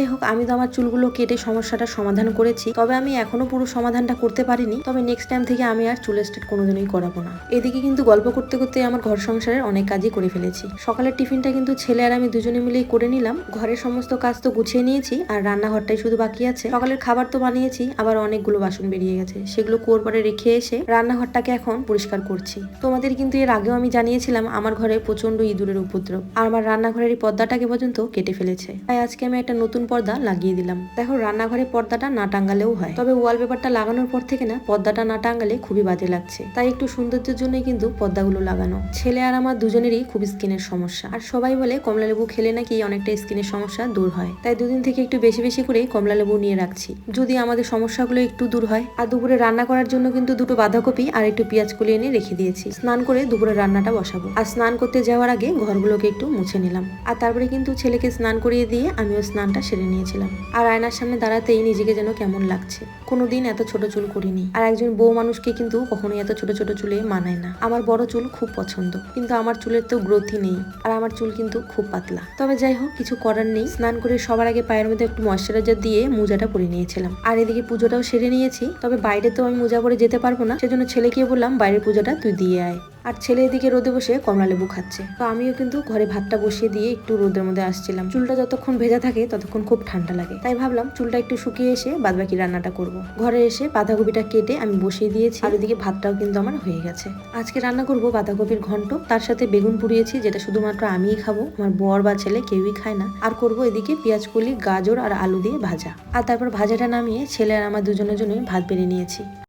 যাই হোক, আমি তো আমার চুলগুলো কেটে সমস্যাটা সমাধান করেছি, তবে আমি এখনো পুরো সমাধানটা করতে পারিনি। তবে নেক্সট টাইম থেকে আমি আর চুল স্ট্রেট কোনোদিনই করাবো না। এদিকে কিন্তু গল্প করতে করতে আমার ঘর সংসারের অনেক কাজই করে ফেলেছি। সকালের টিফিনটা কিন্তু ছেলে আর আমি দুজনে মিলেই করে নিলাম। ঘরের সমস্ত কাজ তো গুছিয়ে নিয়েছি, আর রান্নাঘরটাই শুধু বাকি আছে। সকালের খাবার তো বানিয়েছি, আবার অনেকগুলো বাসন বেরিয়ে গেছে, সেগুলো কুয়োর পাড়ে রেখে এসে রান্নাঘরটাকে এখন পরিষ্কার করছি। তোমাদের কিন্তু এর আগেও আমি জানিয়েছিলাম আমার ঘরে প্রচন্ড ইঁদুরের উপদ্রব, আর আমার রান্নাঘরের এই পর্দাটাকে পর্যন্ত কেটে ফেলেছে। তাই আজকে আমি একটা নতুন পর্দা লাগিয়ে দিলাম। দেখো, রান্নাঘরে পর্দাটা না টাঙ্গালেও হয়, তবে ওয়ালপেপারটা লাগানোর পর থেকে না পর্দাটা না টাঙ্গালে খুবই বাজে লাগছে। তাই একটু সৌন্দর্যের জন্য কিন্তু পর্দাগুলো লাগানো। ছেলে আর আমার দুজনেরই খুব স্কিনের সমস্যা, আর সবাই বলে কমলালেবু খেলে নাকি অনেকটা স্কিনের সমস্যা দূর হয়। তাই দুদিন থেকে একটু বেশি বেশি করে কমলালেবু নিয়ে রাখছি, যদি আমাদের সমস্যাগুলো একটু দূর হয়। আর দুপুরে রান্না করার জন্য কিন্তু দুটো বাঁধাকপি আর একটু পেঁয়াজ কুলি এনে রেখে দিয়েছি। স্নান করে দুপুরে রান্নাটা বসাবো। আর স্নান করতে যাওয়ার আগে ঘরগুলোকে একটু মুছে নিলাম। আর তারপরে কিন্তু ছেলেকে স্নান করিয়ে দিয়ে আমিও স্নানটা সেরে নিয়েছিলাম। আর আয়নার সামনে দাঁড়াতেই নিজেকে যেন কেমন লাগছে। কোনোদিন এত ছোট চুল করিনি, আর একজন বউ মানুষকে কিন্তু কখনোই এত ছোট ছোট চুলে মানায় না। আমার বড় চুল খুব পছন্দ, কিন্তু আমার চুলের তো গ্রোথই নেই, আর আমার চুল কিন্তু খুব পাতলা। তবে যাই হোক, কিছু করার নেই। স্নান করে সবার আগে পায়ের মধ্যে একটু ময়শ্চারাইজার দিয়ে মোজাটা পরে নিয়েছিলাম। আর এদিকে পুজোটাও সেরে নিয়েছি। তবে বাইরে তো আমি মোজা পরে যেতে পারবো না, সেজন্য ছেলেকে বললাম বাইরের পুজোটা তুই দিয়ে আয়। আর ছেলে এদিকে রোদে বসে কমলালেবু খাচ্ছে। তো আমিও কিন্তু ঘরে ভাতটা বসিয়ে দিয়ে একটু রোদের মধ্যে আসছিলাম। চুলটা যতক্ষণ ভেজা থাকে ততক্ষণ খুব ঠান্ডা লাগে, তাই ভাবলাম চুলটা একটু শুকিয়ে এসে বাদবাকি রান্নাটা করব। ঘরে এসে বাঁধাকপিটা কেটে আমি বসিয়ে দিয়েছি, আর ওদিকে ভাতটাও কিন্তু আমার হয়ে গেছে। আজকে রান্না করব বাঁধাকপির ঘন্ট, তার সাথে বেগুন পুড়িয়েছি, যেটা শুধুমাত্র আমিই খাবো, আমার বর বা ছেলে কেউই খায় না। আর করব এদিকে পেঁয়াজ কলি, গাজর আর আলু দিয়ে ভাজা। আর তারপর ভাজাটা নামিয়ে ছেলে আর আমার দুজনের জন্য ভাত বেড়ে নিয়েছি।